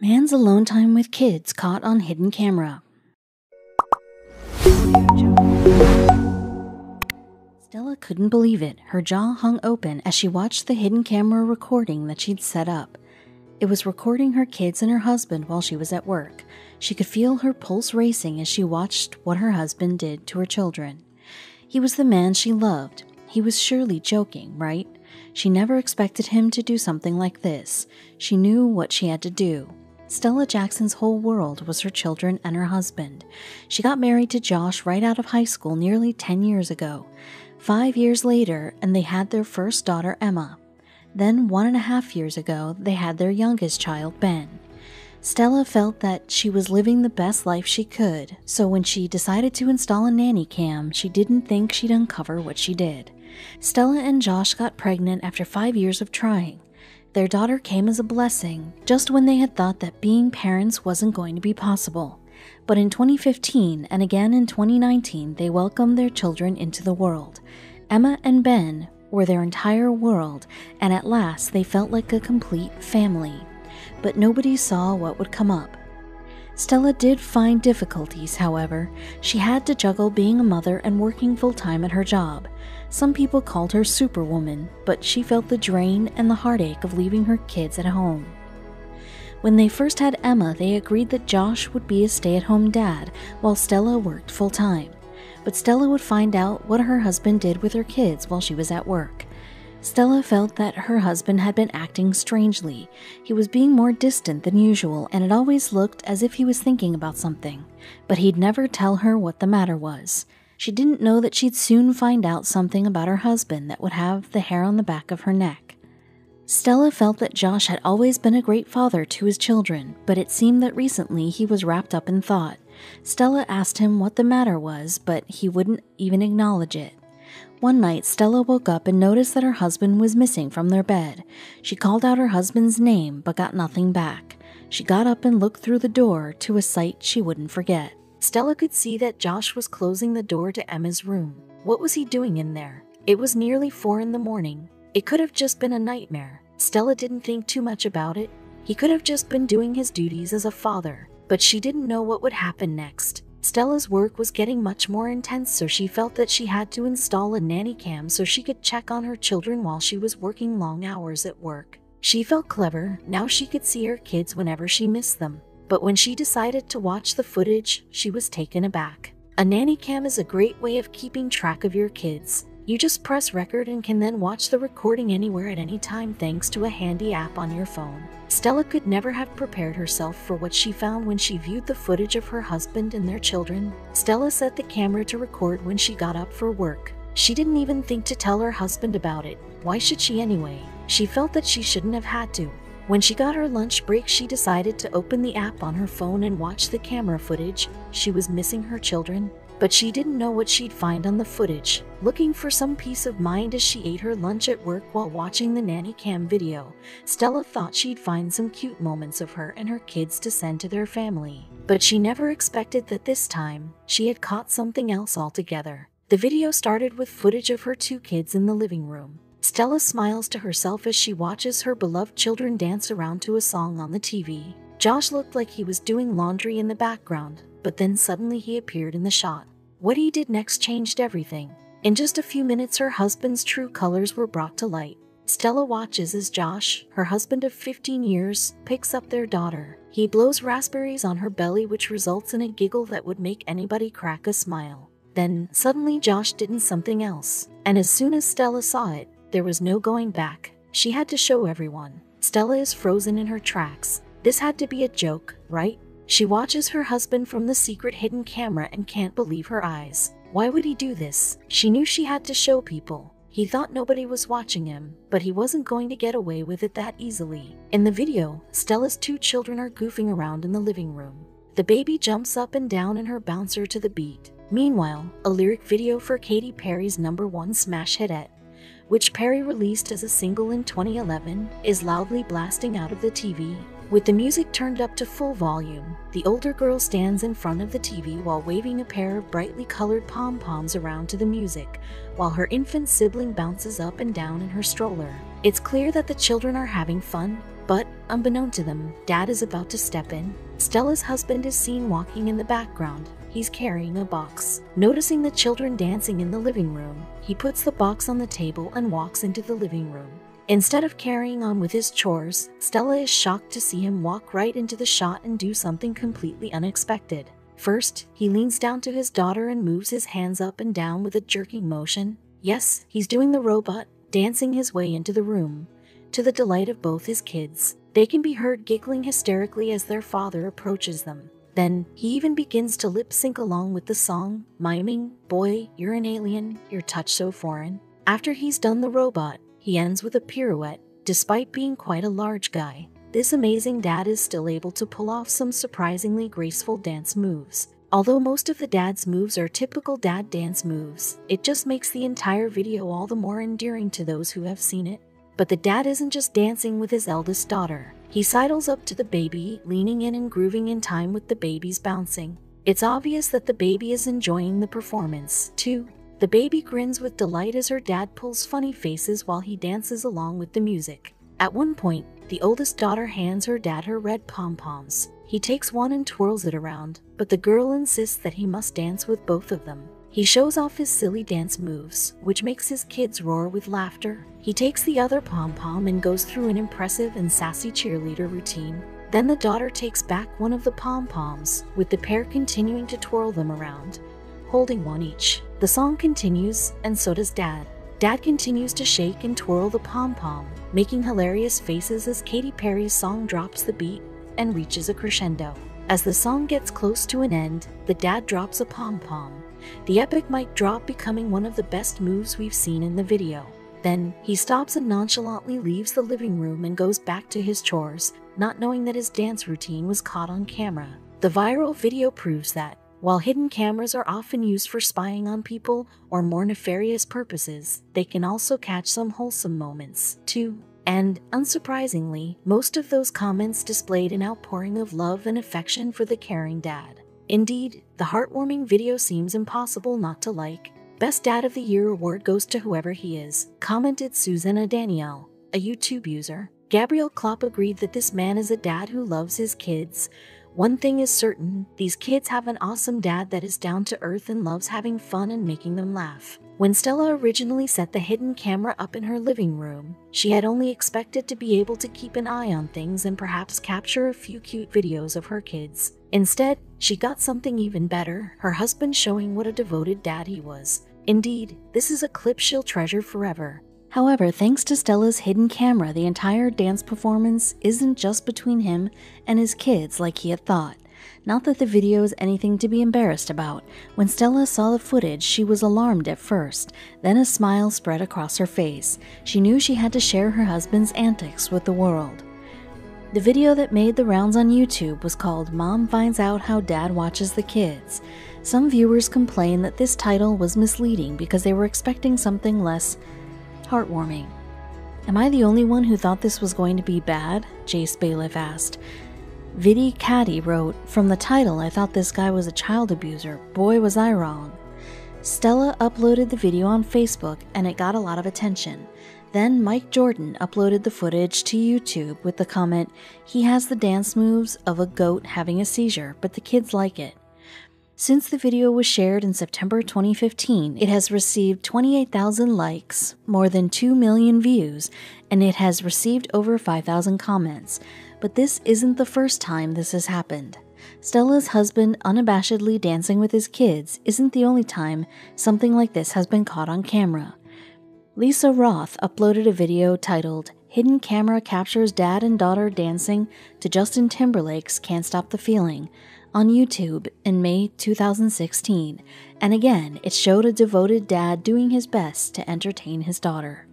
Man's alone time with kids caught on hidden camera. Stella couldn't believe it. Her jaw hung open as she watched the hidden camera recording that she'd set up. It was recording her kids and her husband while she was at work. She could feel her pulse racing as she watched what her husband did to her children. He was the man she loved. He was surely joking, right? She never expected him to do something like this. She knew what she had to do. Stella Jackson's whole world was her children and her husband. She got married to Josh right out of high school nearly 10 years ago. 5 years later, and they had their first daughter, Emma. Then 1.5 years ago, they had their youngest child, Ben. Stella felt that she was living the best life she could, so when she decided to install a nanny cam, she didn't think she'd uncover what she did. Stella and Josh got pregnant after 5 years of trying. Their daughter came as a blessing, just when they had thought that being parents wasn't going to be possible. But in 2015 and again in 2019, they welcomed their children into the world. Emma and Ben were their entire world, and at last they felt like a complete family. But nobody saw what would come up. Stella did find difficulties, however. She had to juggle being a mother and working full-time at her job. Some people called her Superwoman, but she felt the drain and the heartache of leaving her kids at home. When they first had Emma, they agreed that Josh would be a stay-at-home dad while Stella worked full-time. But Stella would find out what her husband did with her kids while she was at work. Stella felt that her husband had been acting strangely. He was being more distant than usual, and it always looked as if he was thinking about something. But he'd never tell her what the matter was. She didn't know that she'd soon find out something about her husband that would have the hair on the back of her neck. Stella felt that Josh had always been a great father to his children, but it seemed that recently he was wrapped up in thought. Stella asked him what the matter was, but he wouldn't even acknowledge it. One night, Stella woke up and noticed that her husband was missing from their bed. She called out her husband's name, but got nothing back. She got up and looked through the door to a sight she wouldn't forget. Stella could see that Josh was closing the door to Emma's room. What was he doing in there? It was nearly 4 in the morning. It could have just been a nightmare. Stella didn't think too much about it. He could have just been doing his duties as a father, but she didn't know what would happen next. Stella's work was getting much more intense, so she felt that she had to install a nanny cam so she could check on her children while she was working long hours at work. She felt clever. Now she could see her kids whenever she missed them. But when she decided to watch the footage, she was taken aback. A nanny cam is a great way of keeping track of your kids. You just press record and can then watch the recording anywhere at any time thanks to a handy app on your phone. Stella could never have prepared herself for what she found when she viewed the footage of her husband and their children. Stella set the camera to record when she got up for work. She didn't even think to tell her husband about it. Why should she anyway? She felt that she shouldn't have had to. When she got her lunch break, she decided to open the app on her phone and watch the camera footage. She was missing her children, but she didn't know what she'd find on the footage. Looking for some peace of mind as she ate her lunch at work while watching the nanny cam video, Stella thought she'd find some cute moments of her and her kids to send to their family. But she never expected that this time, she had caught something else altogether. The video started with footage of her 2 kids in the living room. Stella smiles to herself as she watches her beloved children dance around to a song on the TV. Josh looked like he was doing laundry in the background, but then suddenly he appeared in the shot. What he did next changed everything. In just a few minutes, her husband's true colors were brought to light. Stella watches as Josh, her husband of 15 years, picks up their daughter. He blows raspberries on her belly, which results in a giggle that would make anybody crack a smile. Then, suddenly Josh did something else, and as soon as Stella saw it, there was no going back. She had to show everyone. Stella is frozen in her tracks. This had to be a joke, right? She watches her husband from the secret hidden camera and can't believe her eyes. Why would he do this? She knew she had to show people. He thought nobody was watching him, but he wasn't going to get away with it that easily. In the video, Stella's 2 children are goofing around in the living room. The baby jumps up and down in her bouncer to the beat. Meanwhile, a lyric video for Katy Perry's #1 smash hit "Et," which Perry released as a single in 2011, is loudly blasting out of the TV. With the music turned up to full volume, the older girl stands in front of the TV while waving a pair of brightly colored pom-poms around to the music, while her infant sibling bounces up and down in her stroller. It's clear that the children are having fun, but Unbeknown to them, Dad is about to step in. Stella's husband is seen walking in the background. He's carrying a box. Noticing the children dancing in the living room, he puts the box on the table and walks into the living room. Instead of carrying on with his chores, Stella is shocked to see him walk right into the shot and do something completely unexpected. First, he leans down to his daughter and moves his hands up and down with a jerking motion. Yes, he's doing the robot, dancing his way into the room. To the delight of both his kids, they can be heard giggling hysterically as their father approaches them. Then, he even begins to lip sync along with the song, miming, "Boy, you're an alien, your touch so foreign." After he's done the robot, he ends with a pirouette. Despite being quite a large guy, this amazing dad is still able to pull off some surprisingly graceful dance moves. Although most of the dad's moves are typical dad dance moves, it just makes the entire video all the more endearing to those who have seen it. But the dad isn't just dancing with his eldest daughter. He sidles up to the baby, leaning in and grooving in time with the baby's bouncing. It's obvious that the baby is enjoying the performance, too. The baby grins with delight as her dad pulls funny faces while he dances along with the music. At one point, the oldest daughter hands her dad her red pom-poms. He takes one and twirls it around, but the girl insists that he must dance with both of them. He shows off his silly dance moves, which makes his kids roar with laughter. He takes the other pom-pom and goes through an impressive and sassy cheerleader routine. Then the daughter takes back one of the pom-poms, with the pair continuing to twirl them around, holding one each. The song continues, and so does Dad. Dad continues to shake and twirl the pom-pom, making hilarious faces as Katy Perry's song drops the beat and reaches a crescendo. As the song gets close to an end, the dad drops a pom-pom. The epic mic drop becoming one of the best moves we've seen in the video. Then, he stops and nonchalantly leaves the living room and goes back to his chores, not knowing that his dance routine was caught on camera. The viral video proves that, while hidden cameras are often used for spying on people or more nefarious purposes, they can also catch some wholesome moments, too. And, unsurprisingly, most of those comments displayed an outpouring of love and affection for the caring dad. Indeed, the heartwarming video seems impossible not to like. Best Dad of the Year award goes to whoever he is, commented Susanna Danielle, a YouTube user. Gabriel Klopp agreed that this man is a dad who loves his kids. One thing is certain, these kids have an awesome dad that is down to earth and loves having fun and making them laugh. When Stella originally set the hidden camera up in her living room, she had only expected to be able to keep an eye on things and perhaps capture a few cute videos of her kids. Instead, she got something even better, her husband showing what a devoted dad he was. Indeed, this is a clip she'll treasure forever. However, thanks to Stella's hidden camera, the entire dance performance isn't just between him and his kids like he had thought. Not that the video is anything to be embarrassed about. When Stella saw the footage, she was alarmed at first, then a smile spread across her face. She knew she had to share her husband's antics with the world. The video that made the rounds on YouTube was called Mom Finds Out How Dad Watches the Kids. Some viewers complained that this title was misleading because they were expecting something less heartwarming. Am I the only one who thought this was going to be bad? Jace Bailiff asked. Viddy Caddy wrote, "From the title, I thought this guy was a child abuser. Boy, was I wrong." Stella uploaded the video on Facebook and it got a lot of attention. Then Mike Jordan uploaded the footage to YouTube with the comment, "He has the dance moves of a goat having a seizure, but the kids like it." Since the video was shared in September 2015, it has received 28,000 likes, more than 2 million views, and it has received over 5,000 comments. But this isn't the first time this has happened. Stella's husband unabashedly dancing with his kids isn't the only time something like this has been caught on camera. Lisa Roth uploaded a video titled, "Hidden Camera Captures Dad and Daughter Dancing to Justin Timberlake's Can't Stop the Feeling," on YouTube in May 2016, and again, it showed a devoted dad doing his best to entertain his daughter.